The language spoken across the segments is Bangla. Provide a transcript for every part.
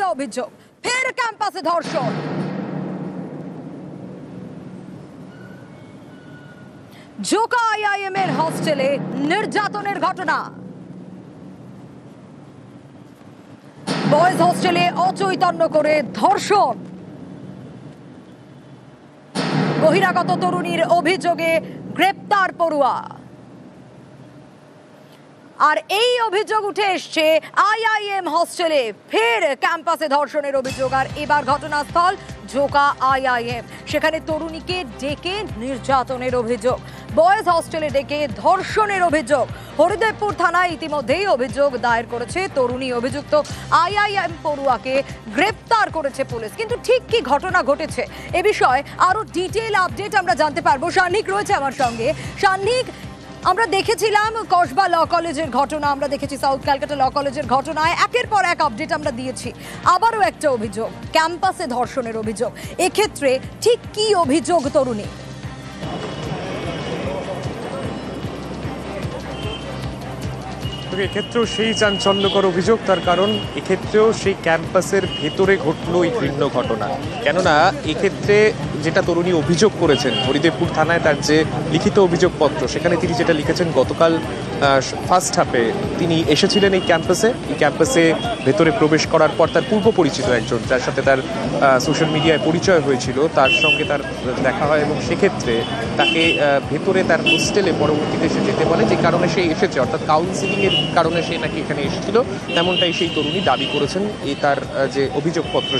একটা অভিযোগ, ফের ক্যাম্পাসে ধর্ষণ। জোকা আইআইএম এর হস্টেলে নির্যাতনের ঘটনা। বয়েজ হোস্টেলে অচৈতন্য করে ধর্ষণ। বহিরাগত তরুণীর অভিযোগে গ্রেপ্তার পড়ুয়া। আর এই অভিযোগ উঠে এসছে আইআইএম হস্টেলে ফের ক্যাম্পাসে ধর্ষণের অভিযোগ। আর এবার ঘটনাস্থল জোকা আইআইএম, সেখানে তরুণীকে ডেকে নির্যাতনের অভিযোগ, বয়েজ হোস্টেলে ডেকে ধর্ষণের অভিযোগ। হরিদেবপুর থানায় ইতিমধ্যেই অভিযোগ দায়ের করেছে তরুণী। অভিযুক্ত আইআইএম পড়ুয়াকে গ্রেপ্তার করেছে পুলিশ। কিন্তু ঠিক কি ঘটনা ঘটেছে এ বিষয়ে আরো ডিটেইল আপডেট আমরা জানতে পারবো। সান্নিক রয়েছে আমার সঙ্গে। সান্নিক, আমরা দেখেছিলাম কসবা ল কলেজের ঘটনা, আমরা দেখেছি সাউথ ক্যালকাটা ল কলেজের ঘটনায় একের পর এক আপডেট আমরা দিয়েছি। আবারও একটা অভিযোগ, ক্যাম্পাসে ধর্ষণের অভিযোগ। এক্ষেত্রে ঠিক কি অভিযোগ তরুণী? এক্ষেত্রেও সেই চাঞ্চল্যকর অভিযোগ, তার কারণ এক্ষেত্রেও সেই ক্যাম্পাসের ভেতরে ঘটলো এই ঘৃণ্য ঘটনা। কেননা এক্ষেত্রে যেটা তরুণী অভিযোগ করেছেন হরিদেবপুর থানায়, তার যে লিখিত অভিযোগপত্র, সেখানে তিনি যেটা লিখেছেন, গতকাল ফার্স্ট হাফে তিনি এসেছিলেন এই ক্যাম্পাসে ভেতরে প্রবেশ করার পর তার পূর্ব পরিচিত একজন, যার সাথে তার সোশ্যাল মিডিয়ায় পরিচয় হয়েছিল, তার সঙ্গে তার দেখা হয় এবং সেক্ষেত্রে তাকে ভেতরে তার হোস্টেলে পরবর্তীতে সে যেতে বলে, যে কারণে সে এসেছে, অর্থাৎ কাউন্সিলিংয়ের কারণে সে নাকি এখানে এসেছিল, তেমনটাই সেই তরুণী দাবি করেছেন। এই তার যে অভিযোগপত্র,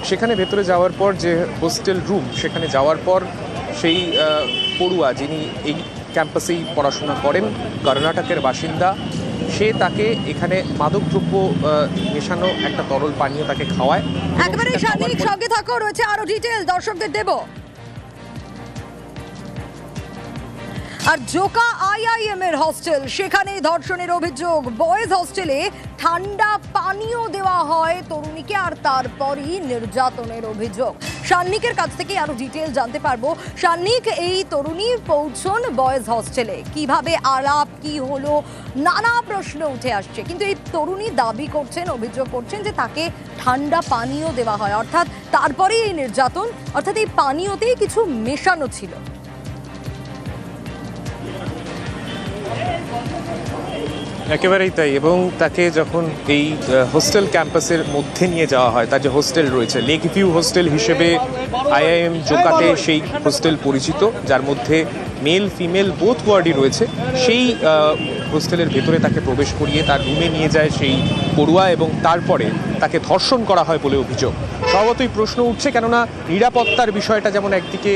সেখানে ভেতরে যাওয়ার পর যে হোস্টেল রুম, সেখানে যাওয়ার পর সেই পড়ুয়া, যিনি এই ক্যাম্পাসেই পড়াশোনা করেন, কর্ণাটকের বাসিন্দা, সে তাকে এখানে মাদকদ্রব্য মেশানো একটা তরল পানীয় তাকে খাওয়ায়। একেবারে সান্নিক, সঙ্গে থাকো, রয়েছে আরো ডিটেইল দর্শকদের দেব। আর জোকা আইআইএম এর হস্টেল, সেখানে ধর্ষণের অভিযোগ। বয়েজ হোস্টেলে ঠান্ডা পানীয় দেওয়া হয় তরুণীকে, আর তারপরই নির্যাতনের অভিযোগ। সান্নিকের কাছ থেকে আরো ডিটেইল জানতে পারবো। সান্নিক, এই তরুণী পৌঁছন বয়েজ হোস্টেলে, কিভাবে আলাপ কি হলো, নানা প্রশ্ন উঠে আসছে, কিন্তু এই তরুণী দাবি করছেন, অভিযোগ করছেন যে তাকে ঠান্ডা পানীয় দেওয়া হয়, অর্থাৎ তারপরেই এই নির্যাতন, অর্থাৎ এই পানীয়তেই কিছু মেশানো ছিল। একেবারেই তাই। এবং তাকে যখন এই হোস্টেল ক্যাম্পাসের মধ্যে নিয়ে যাওয়া হয়, তার যে হোস্টেল রয়েছে, লেক ভিউ হোস্টেল হিসেবে আইআইএম জোকাতে সেই হোস্টেল পরিচিত, যার মধ্যে মেল ফিমেল বোথ ওয়ার্ডই রয়েছে, সেই হোস্টেলের ভেতরে তাকে প্রবেশ করিয়ে তার রুমে নিয়ে যায় সেই পড়ুয়া এবং তারপরে তাকে ধর্ষণ করা হয় বলে অভিযোগ। স্বভাবতই প্রশ্ন উঠছে, কেননা নিরাপত্তার বিষয়টা যেমন একদিকে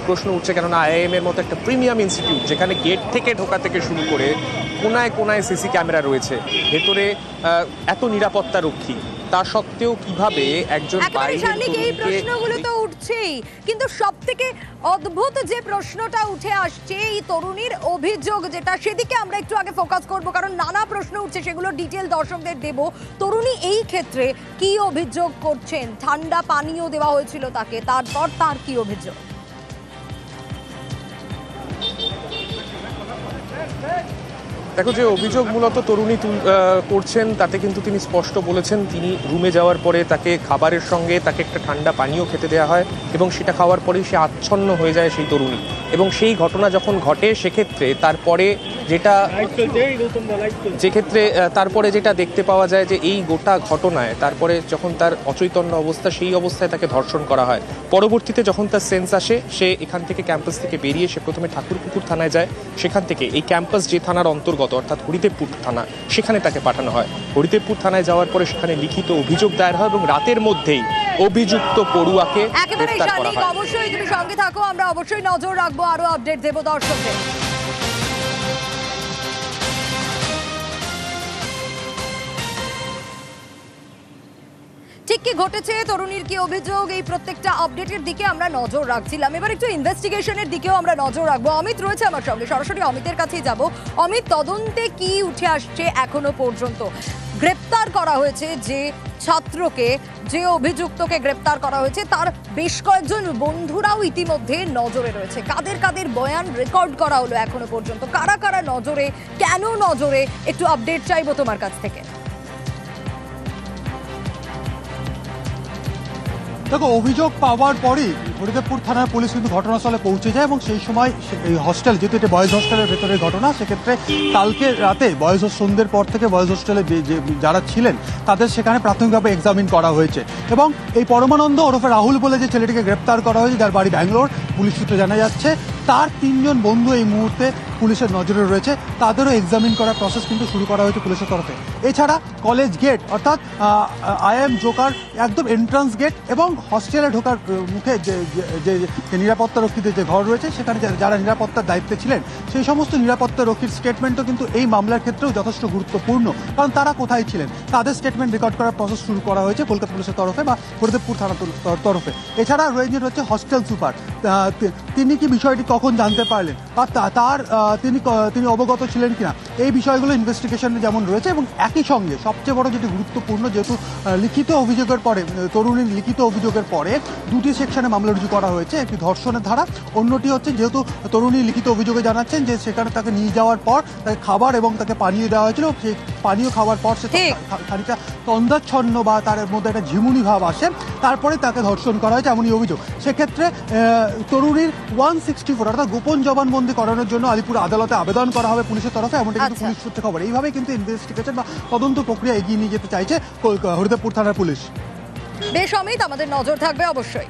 প্রশ্ন উঠছে, কেননা আইআইএম এর মতো একটা প্রিমিয়াম ইনস্টিটিউট, যেখানে গেট থেকে ঢোকা থেকে শুরু করে কোনায় কোনায় সিসি ক্যামেরা রয়েছে, ভেতরে এত নিরাপত্তা রক্ষী, তা সত্ত্বেও কিভাবে একজন এই প্রশ্নগুলো তো উঠছেই, কিন্তু সবথেকে অদ্ভুত যে প্রশ্নটা উঠে আসছে এই তরুণীর অভিযোগ যেটা, সেদিকে আমরা একটু আগে ফোকাস করব, কারণ নানা প্রশ্ন উঠছে, সেগুলো ডিটেইল দর্শকদের দেব। তরুণী এই ক্ষেত্রে কি অভিযোগ করছেন? ঠান্ডা পানীয় দেওয়া হয়েছিল তাকে, তারপর তার কি অভিযোগ? দেখো, যে অভিযোগ মূলত তরুণী করছেন, তাতে কিন্তু তিনি স্পষ্ট বলেছেন, তিনি রুমে যাওয়ার পরে তাকে খাবারের সঙ্গে তাকে একটা ঠান্ডা পানীয় খেতে দেওয়া হয় এবং সেটা খাওয়ার পরেই সে আচ্ছন্ন হয়ে যায় সেই তরুণী। এবং সেই ঘটনা যখন ঘটে, সেক্ষেত্রে তারপরে যেটা দেখতে পাওয়া যায়, যে এই গোটা ঘটনায় তারপরে যখন তার অচৈতন্য অবস্থা, সেই অবস্থায় তাকে ধর্ষণ করা হয়। পরবর্তীতে যখন তার সেন্স আসে, সে এখান থেকে ক্যাম্পাস থেকে বেরিয়ে সে প্রথমে ঠাকুরপুকুর থানায় যায়, সেখান থেকে এই ক্যাম্পাস যে থানার অন্তর্গত, অর্থাৎ হরিদেবপুর থানা, সেখানে তাকে পাঠানো হয়। হরিদেবপুর থানায় যাওয়ার পরে সেখানে লিখিত অভিযোগ দায়ের হয় এবং রাতের মধ্যেই অভিযুক্ত পড়ুয়াকে গ্রেফতার করা হয়। অবশ্যই তুমি সঙ্গে থাকো, আমরা অবশ্যই নজর রাখবো, আরো আপডেট দেব দর্শকদের। ঠিক কি ঘটেছে, তরুণীর কি অভিযোগ, এই প্রত্যেকটা আপডেটের দিকে আমরা নজর রাখছিলাম। এবার একটু ইনভেস্টিগেশনের দিকেও আমরা নজর রাখবো। অমিত রয়েছে আমার সঙ্গে, সরাসরি অমিতের কাছেই যাব। অমিত, তদন্তে কি উঠে আসছে এখনো পর্যন্ত? গ্রেপ্তার করা হয়েছে যে ছাত্রকে, যে অভিযুক্তকে গ্রেপ্তার করা হয়েছে, তার বেশ কয়েকজন বন্ধুরাও ইতিমধ্যে নজরে রয়েছে। কাদের কাদের বয়ান রেকর্ড করা হলো এখনো পর্যন্ত, কারা কারা নজরে, কেন নজরে, একটু আপডেট চাইবো তোমার কাছ থেকে। দেখো, অভিযোগ পাওয়ার পরই হরিদেবপুর থানার পুলিশ কিন্তু ঘটনাস্থলে পৌঁছে যায় এবং সেই সময় এই হস্টেল, যেহেতু এটা বয়েজ হোস্টেলের ভেতরে ঘটনা, সেক্ষেত্রে কালকে রাতে সন্ধ্যের পর থেকে বয়েজ হোস্টেলে যারা ছিলেন তাদের সেখানে প্রাথমিকভাবে এক্সামিন করা হয়েছে এবং এই পরমানন্দ ওরফে রাহুল বলে যে ছেলেটিকে গ্রেপ্তার করা হয়েছে, যার বাড়ি ব্যাঙ্গালোর, পুলিশ সূত্রে জানা যাচ্ছে তার 3 জন বন্ধু এই মুহূর্তে পুলিশের নজরে রয়েছে। তাদেরও এক্সামিন করার প্রসেস কিন্তু শুরু করা হয়েছে পুলিশের তরফে। এছাড়া কলেজ গেট অর্থাৎ আইআইএম জোকার একদম এন্ট্রান্স গেট এবং হস্টেলে ঢোকার মুখে যে নিরাপত্তা রক্ষীদের যে ঘর রয়েছে, সেখানে যারা নিরাপত্তার দায়িত্বে ছিলেন সেই সমস্ত নিরাপত্তা রক্ষীর স্টেটমেন্টও কিন্তু এই মামলার ক্ষেত্রেও যথেষ্ট গুরুত্বপূর্ণ, কারণ তারা কোথায় ছিলেন তাদের স্টেটমেন্ট রেকর্ড করার প্রসেস শুরু করা হয়েছে কলকাতা পুলিশের তরফে বা হরিদেবপুর থানার তরফে। এছাড়া রয়েছেন হচ্ছে হস্টেল সুপার, তিনি কি বিষয়টি কখন জানতে পারলেন বা তিনি অবগত ছিলেন কিনা, এই বিষয়গুলো ইনভেস্টিগেশনে যেমন রয়েছে। এবং একই সঙ্গে সবচেয়ে বড় যেটি গুরুত্বপূর্ণ, যেহেতু লিখিত অভিযোগের পরে, তরুণীর লিখিত অভিযোগের পরে 2টি সেকশনে মামলা রুজু করা হয়েছে, একটি ধর্ষণের ধারা, অন্যটি হচ্ছে যেহেতু তরুণী লিখিত অভিযোগে জানাচ্ছেন যে সেখানে তাকে নিয়ে যাওয়ার পর তাকে খাবার এবং তাকে পানীয় দেওয়া হয়েছিল, সেই পানীয় খাওয়ার পর সে খানিকটা তন্দ্রাচ্ছন্ন বা তার মধ্যে একটা ঝিমুনি ভাব আসে, তারপরে তাকে ধর্ষণ করা হয়েছে এমনই অভিযোগ। সেক্ষেত্রে তরুণীর 164 অর্থাৎ গোপন জবানবন্দি করানোর জন্য আলিপুর আদালতে আবেদন করা হবে পুলিশের তরফে, এমনটা কিন্তু পুলিশ সূত্রে খবর। এইভাবে কিন্তু ইনভেস্টিগেশন বা তদন্ত প্রক্রিয়া এগিয়ে নিয়ে যেতে চাইছে হরিদেবপুর থানার পুলিশ। বেশ অমিত, আমাদের নজর থাকবে অবশ্যই।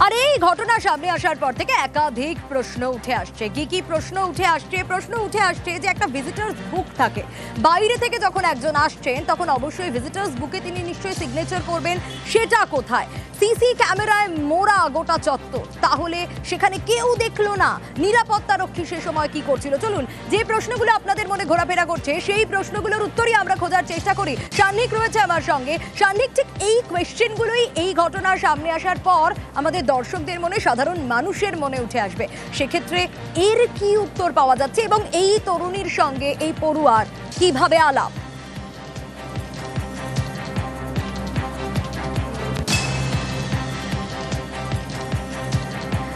আর এই ঘটনা সামনে আসার পর থেকে একাধিক প্রশ্ন উঠে আসছে। কি প্রশ্ন উঠে আসছে? প্রশ্ন উঠে আসছে যে একটা ভিজিটার্স বুক থাকে, বাইরে থেকে যখন একজন আসছেন তখন অবশ্যই ভিজিটার্স বুকে তিনি নিশ্চয়ই সিগনেচার করবেন, সেটা কোথায়? সিসি ক্যামেরায় মোড়া গোটা চত্বর, তাহলে সেখানে কেউ দেখলো না, নিরাপত্তা রক্ষী সে সময় কি করছিল? চলুন, যে প্রশ্নগুলো আপনাদের মনে ঘোরাফেরা করছে সেই প্রশ্নগুলোর উত্তরই আমরা খোঁজার চেষ্টা করি। সান্নিক রয়েছে আমার সঙ্গে। সান্নিক, ঠিক এই কোয়েশ্চেনগুলোই এই ঘটনার সামনে আসার পর আমাদের দর্শকদের মনে, সাধারণ মানুষের মনে উঠে আসবে। সেক্ষেত্রে এর কি উত্তর পাওয়া যাচ্ছে এবং এই তরুণীর সঙ্গে এই পড়ুয়ার কিভাবে আলাপ?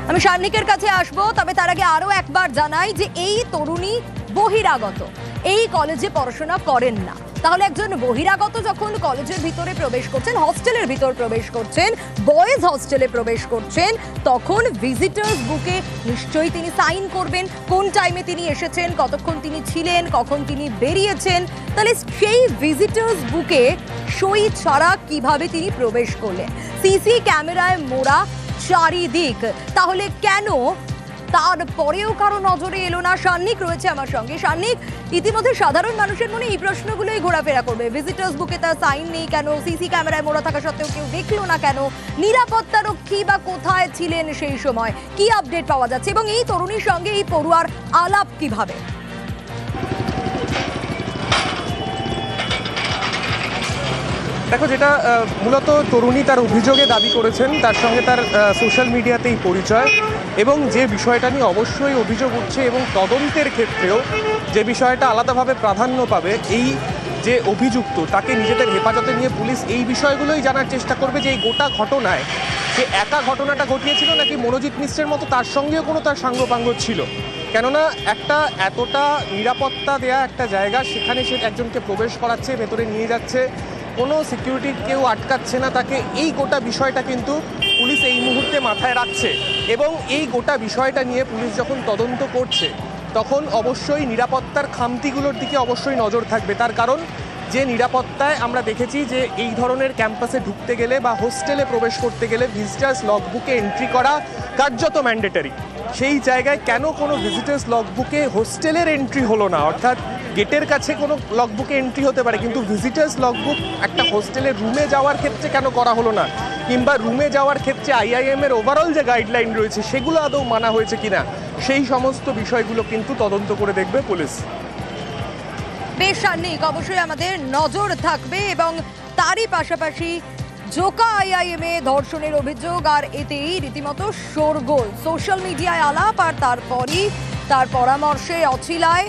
আমি সান্নিকের কাছে আসবো, তবে তার আগে আরো একবার জানাই যে এই তরুণী বহিরাগত, এই কলেজে পড়াশোনা করেন না। তাহলে একজন বহিরাগত যখন কলেজের ভিতরে প্রবেশ করছেন, হস্টেলের ভিতর প্রবেশ করছেন, বয়েজ হস্টেলে প্রবেশ করছেন, তখন ভিজিটার্স বুকে নিশ্চয়ই তিনি সাইন করবেন, কোন টাইমে তিনি এসেছেন, কতক্ষণ তিনি ছিলেন, কখন তিনি বেরিয়েছেন। তাহলে সেই ভিজিটার্স বুকে সই ছাড়া কিভাবে তিনি প্রবেশ করলেন? সিসি ক্যামেরায় মোড়া চারিদিক, তাহলে কেন তারপরেও কারো নজরে এলো না? সান্নিক রয়েছে আমার সঙ্গে। সান্নিক, ইতিমধ্যে সাধারণ মানুষের মনে এই প্রশ্নগুলোই ঘোরাফেরা করবে। ভিজিটার্স বুকে তার সাইন নেই কেন? সিসি ক্যামেরায় মোড়া থাকা সত্ত্বেও কেউ দেখলো না কেন? নিরাপত্তা রক্ষী বা কোথায় ছিলেন সেই সময়? কি আপডেট পাওয়া যাচ্ছে এবং এই তরুণীর সঙ্গে এই পড়ুয়ার আলাপ কিভাবে? দেখো, যেটা মূলত তরুণী তার অভিযোগে দাবি করেছেন, তার সঙ্গে তার সোশ্যাল মিডিয়াতেই পরিচয়, এবং যে বিষয়টা নিয়ে অবশ্যই অভিযোগ উঠছে এবং তদন্তের ক্ষেত্রেও যে বিষয়টা আলাদাভাবে প্রাধান্য পাবে, এই যে অভিযুক্ত তাকে নিজেদের হেফাজতে নিয়ে পুলিশ এই বিষয়গুলোই জানার চেষ্টা করবে যে এই গোটা ঘটনায় সে একা ঘটনাটা ঘটিয়েছিল নাকি মনোজিৎ মিশ্রের মতো তার সঙ্গেও কোনো তার সাঙ্গপাঙ্গ ছিল। কেননা একটা এতটা নিরাপত্তা দেয়া একটা জায়গা, সেখানে সে একজনকে প্রবেশ করাচ্ছে, ভেতরে নিয়ে যাচ্ছে, কোনো সিকিউরিটি কেউ আটকাচ্ছে না তাকে, এই গোটা বিষয়টা কিন্তু পুলিশ এই মুহূর্তে মাথায় রাখছে। এবং এই গোটা বিষয়টা নিয়ে পুলিশ যখন তদন্ত করছে তখন অবশ্যই নিরাপত্তার খামতিগুলোর দিকে অবশ্যই নজর থাকবে। তার কারণ, যে নিরাপত্তায় আমরা দেখেছি যে এই ধরনের ক্যাম্পাসে ঢুকতে গেলে বা হোস্টেলে প্রবেশ করতে গেলে ভিজিটার্স লগবুকে এন্ট্রি করা কার্যত ম্যান্ডেটরি, সেই জায়গায় কেন কোনো ভিজিটার্স লগবুকে হোস্টেলের এন্ট্রি হলো না? অর্থাৎ গেটের কাছে কোনো লগবুকে এন্ট্রি হতে পারে, কিন্তু ভিজিটার্স লগবুক একটা হোস্টেলের রুমে যাওয়ার ক্ষেত্রে কেন করা হলো না? কিংবা রুমে যাওয়ার ক্ষেত্রে আইআইএম এর ওভারঅল যে গাইডলাইন রয়েছে সেগুলো আদৌ মানা হয়েছে কিনা, সেই সমস্ত বিষয়গুলো কিন্তু তদন্ত করে দেখবে পুলিশ। বেশ সান্নিক, অবশ্যই আমাদের নজর থাকবে এবং তারই পাশাপাশি জোকা আইআইএমে ধর্ষণের অভিযোগ, আর এতেই রীতিমতো শোরগোল, সোশ্যাল মিডিয়ায় আলাপ, আর তারপরই তার পরামর্শে অছিলায়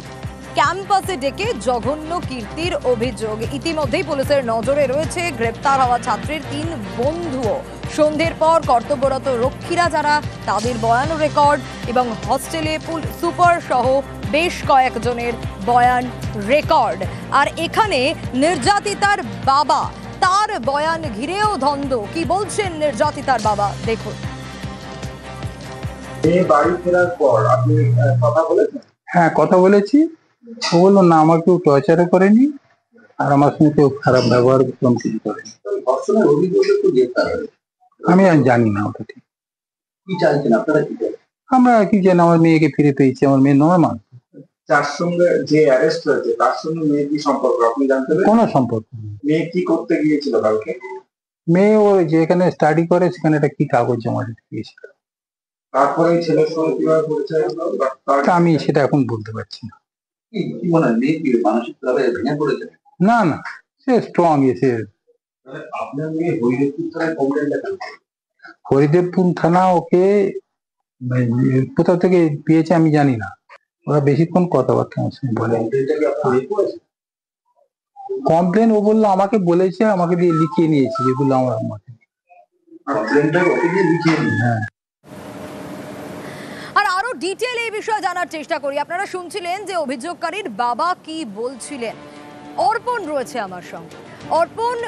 ক্যাম্পাসে ডেকে জঘন্য কীর্তির অভিযোগ। ইতিমধ্যেই পুলিশের নজরে রয়েছে গ্রেপ্তার হওয়া ছাত্রীর 3 বন্ধুও। সন্ধ্যের পর কর্তব্যরত রক্ষীরা যারা তাদের বয়ান রেকর্ড এবং হস্টেলে সুপার সহ বেশ কয়েকজনের বয়ান রেকর্ড। আর এখানে নির্যাতিতার বাবা, তার বয়ান ঘিরেও ধন্দ। কি বলছেন নির্যাতিতার বাবা, দেখুন। বাড়ি ফেরার পর আপনি কথা বলেছেন? হ্যাঁ, কথা বলেছি। ও বললো না, আমার কেউ টর্চারও করেনি আর আমার সঙ্গে কেউ খারাপ ব্যবহার কিছু করেনি। ধর্ষণের অভিযোগে তো গ্রেপ্তার হয়েছে। আমি আর জানি না ওটা ঠিক। কি চাইছেন আপনারা, কি চাইছেন? আমরা কি জানি, আমার মেয়েকে ফিরে পেয়েছি, আমার মেয়ে নর্মাল, যার সঙ্গে যে অ্যারেস্ট হয়েছে তার সঙ্গে মেয়ে কি সম্পর্ক আপনি জানতে পেরেছেন? কোনো সম্পর্ক নেই। মেয়ে কি করতে গিয়েছিল কালকে? মেয়ে ও যেখানে স্টাডি করে সেখানে একটা কি কাগজ জমা দিতে গিয়েছিল। তারপরে এই ছেলের সঙ্গে কিভাবে পরিচয় হলো? তা আমি সেটা এখন বলতে পারছি না। কি মনে হয়, মেয়ে কি মানসিক ভাবে ভেঙে পড়েছে? না না, সে স্ট্রং এসে। আপনার মেয়ে হরিদেবপুর থানায় কমপ্লেন লেখেন? হরিদেবপুর থানা ওকে কোথা থেকে পেয়েছে আমি জানি না। ওরা বেশিক্ষণ কথাবার্তা আমার সঙ্গে বলে। কমপ্লেন ও বললো আমাকে বলেছে, আমাকে দিয়ে লিখিয়ে নিয়েছে যেগুলো আমার মতে। হ্যাঁ, আর আরো ডিটেল এই বিষয়ে জানার চেষ্টা করি। আপনারা শুনছিলেন যে অভিযোগকারীর বাবা কি বলছিলেন। অর্পণ রয়েছে আমার সঙ্গে। অর্পণ,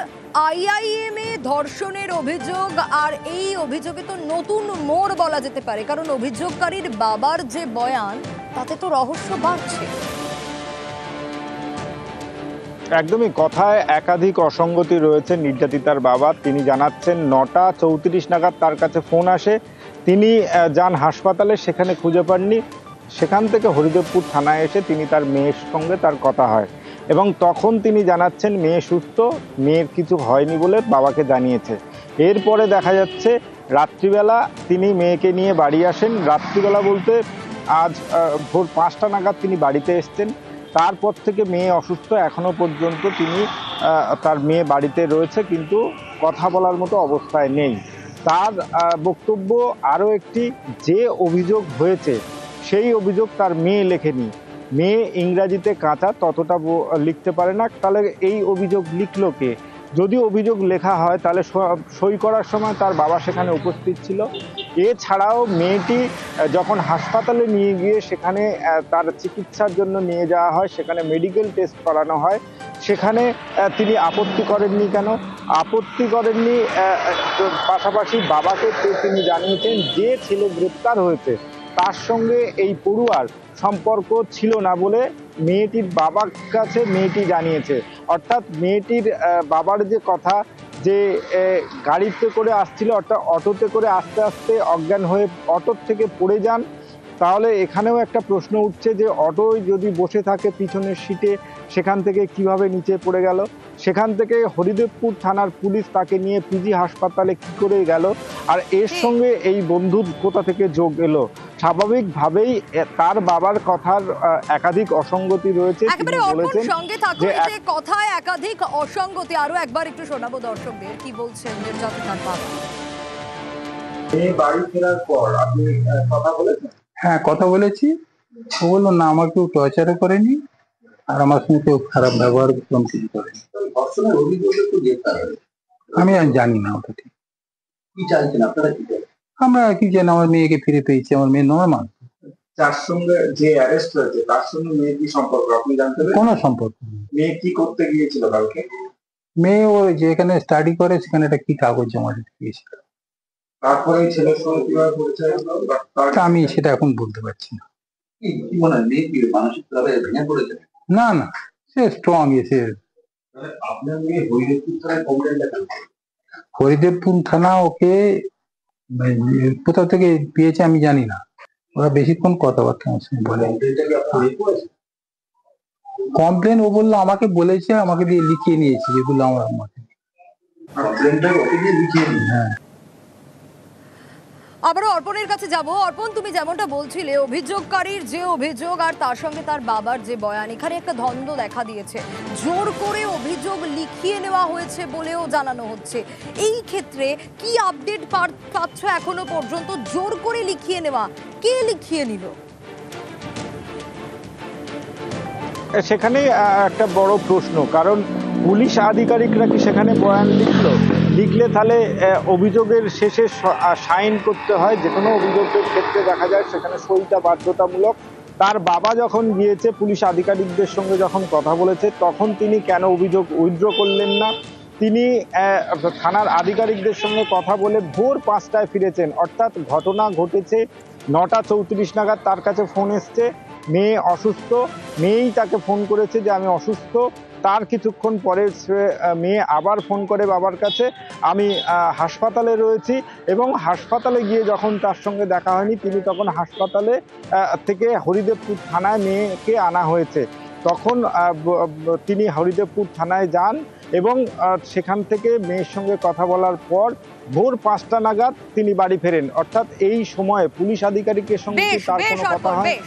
আইআইএম এ ধর্ষণের অভিযোগ, আর এই অভিযোগে তো নতুন মোড় বলা যেতে পারে, কারণ অভিযোগকারীর বাবার যে বয়ান তাতে তো রহস্য বাড়ছে। একদমই, কথায় একাধিক অসঙ্গতি রয়েছে। নির্যাতিতার বাবা তিনি জানাচ্ছেন 9:34 নাগাদ তার কাছে ফোন আসে, তিনি যান হাসপাতালে, সেখানে খুঁজে পাননি। সেখান থেকে হরিদেবপুর থানায় এসে তিনি তার মেয়ের সঙ্গে তার কথা হয় এবং তখন তিনি জানাচ্ছেন মেয়ে সুস্থ, মেয়ের কিছু হয়নি বলে বাবাকে জানিয়েছে। এরপরে দেখা যাচ্ছে রাত্রিবেলা তিনি মেয়েকে নিয়ে বাড়ি আসেন। রাত্রিবেলা বলতে আজ ভোর 5টা নাগাদ তিনি বাড়িতে এসছেন। তারপর থেকে মেয়ে অসুস্থ, এখনো পর্যন্ত তিনি তার মেয়ে বাড়িতে রয়েছে কিন্তু কথা বলার মতো অবস্থায় নেই। তার বক্তব্য আরও একটি, যে অভিযোগ হয়েছে সেই অভিযোগ তার মেয়ে লেখেনি। মেয়ে ইংরাজিতে কাঁচা, ততটা লিখতে পারে না, তাহলে এই অভিযোগ লিখলো কে? যদি অভিযোগ লেখা হয় তাহলে সই করার সময় তার বাবা সেখানে উপস্থিত ছিল। এছাড়াও মেয়েটি যখন হাসপাতালে নিয়ে গিয়ে সেখানে তার চিকিৎসার জন্য নিয়ে যাওয়া হয়, সেখানে মেডিকেল টেস্ট করানো হয়, সেখানে তিনি আপত্তি করেননি। কেন আপত্তি করেননি? পাশাপাশি বাবাকে তিনি জানিয়েছেন যে ছেলে গ্রেপ্তার হয়েছে তার সঙ্গে এই পড়ুয়ার সম্পর্ক ছিল না বলে মেয়েটির বাবার কাছে মেয়েটি জানিয়েছে। অর্থাৎ মেয়েটির বাবার যে কথা, যে গাড়িতে করে আসছিল, অর্থাৎ অটোতে করে আস্তে আস্তে অজ্ঞান হয়ে অটোর থেকে পড়ে যান। তাহলে এখানেও একটা প্রশ্ন উঠছে যে অটোয় যদি বসে থাকে পিছনের সিটে, সেখান থেকে কিভাবে নিচে পড়ে গেল? সেখান থেকে হরিদেবপুর থানার পুলিশ তাকে নিয়ে পিজি হাসপাতালে কি করে গেল? আর এর সঙ্গে এই বন্ধুর কোথা থেকে যোগ এলো? স্বাভাবিকভাবেই তার বাবার কথার একাধিক অসঙ্গতি রয়েছে। একেবারে অর্পণ, সঙ্গে থাকুন। যে কথায় একাধিক অসঙ্গতি, আরো একবার একটু শোনাবো দর্শকদের কি বলছেন নির্যাতিতার বাবা। বাড়ি ফেরার পর আপনি কথা বলেছেন? হ্যাঁ, কথা বলেছি। ও বললো না, আমার কেউ টর্চারও করেনি আর আমার সঙ্গে কেউ খারাপ ব্যবহার কিছু করেনি। ধর্ষণের অভিযোগে তো গ্রেপ্তার হয়েছে। আমি আর জানি না ওটা ঠিক। কি চাইছেন আপনারা, কি চাইছেন? আমরা কি জানি, আমার মেয়েকে ফিরে পেয়েছি, আমার মেয়ে নর্মাল, যার সঙ্গে যে অ্যারেস্ট হয়েছে তার সঙ্গে মেয়ে কি সম্পর্ক আপনি জানতে পেরেছেন? কোনো সম্পর্ক নেই। মেয়ে কি করতে গিয়েছিল কালকে? মেয়ে ও যেখানে স্টাডি করে সেখানে একটা কি কাগজ জমা দিতে গিয়েছিল। তারপরে এই ছেলের সঙ্গে কিভাবে পরিচয় হলো? তা আমি সেটা এখন বলতে পারছি না। কি মনে হয়, মেয়ে কি মানসিক ভাবে ভেঙে পড়েছে? না না, সে স্ট্রং এসে। আপনার মেয়ে হরিদেবপুর থানায় কমপ্লেন লেখেন? হরিদেবপুর থানা ওকে কোথা থেকে পেয়েছে আমি জানি না। ওরা বেশিক্ষণ কথাবার্তা আমার সঙ্গে বলে। কমপ্লেন ও বললো আমাকে বলেছে, আমাকে দিয়ে লিখিয়ে নিয়েছে যেগুলো আমার মতে। হ্যাঁ, আবারও অর্পণের কাছে যাব। অর্পণ, তুমি যেমনটা বলছিলে অভিযোগকারীর যে অভিযোগ আর তার সঙ্গে তার বাবার যে বয়ান, এখানে একটা দ্বন্দ্ব দেখা দিয়েছে। জোর করে অভিযোগ লিখিয়ে নেওয়া হয়েছে বলেও জানানো হচ্ছে। এই ক্ষেত্রে কি আপডেট পাচ্ছ এখনো পর্যন্ত? জোর করে লিখিয়ে নেওয়া, কে লিখিয়ে নিল? সেখানেই একটা বড় প্রশ্ন, কারণ পুলিশ আধিকারিকরা কি সেখানে বয়ান লিখলে তাহলে অভিযোগের শেষে সাইন করতে হয়। যে কোনো অভিযোগের ক্ষেত্রে দেখা যায় সেখানে সইটা বাধ্যতামূলক। তার বাবা যখন গিয়েছে পুলিশ আধিকারিকদের সঙ্গে যখন কথা বলেছে, তখন তিনি কেন অভিযোগ উইথড্র করলেন না? তিনি থানার আধিকারিকদের সঙ্গে কথা বলে ভোর 5টায় ফিরেছেন। অর্থাৎ ঘটনা ঘটেছে 9টা 34 নাগাদ। তার কাছে ফোন এসছে, মেয়ে অসুস্থ, মেয়েই তাকে ফোন করেছে যে আমি অসুস্থ। তার কিছুক্ষণ পরে মেয়ে আবার ফোন করে বাবার কাছে, আমি হাসপাতালে রয়েছি। এবং হাসপাতালে গিয়ে যখন তার সঙ্গে দেখা হয়নি, তিনি তখন হাসপাতালে থেকে হরিদেবপুর থানায় মেয়েকে আনা হয়েছে। তখন তিনি হরিদেবপুর থানায় যান এবং সেখান থেকে মেয়ের সঙ্গে কথা বলার পর ভোর 5টা নাগাদ তিনি বাড়ি ফেরেন। অর্থাৎ এই সময়ে পুলিশ আধিকারিকের সঙ্গে তার কোনো কথা হয়?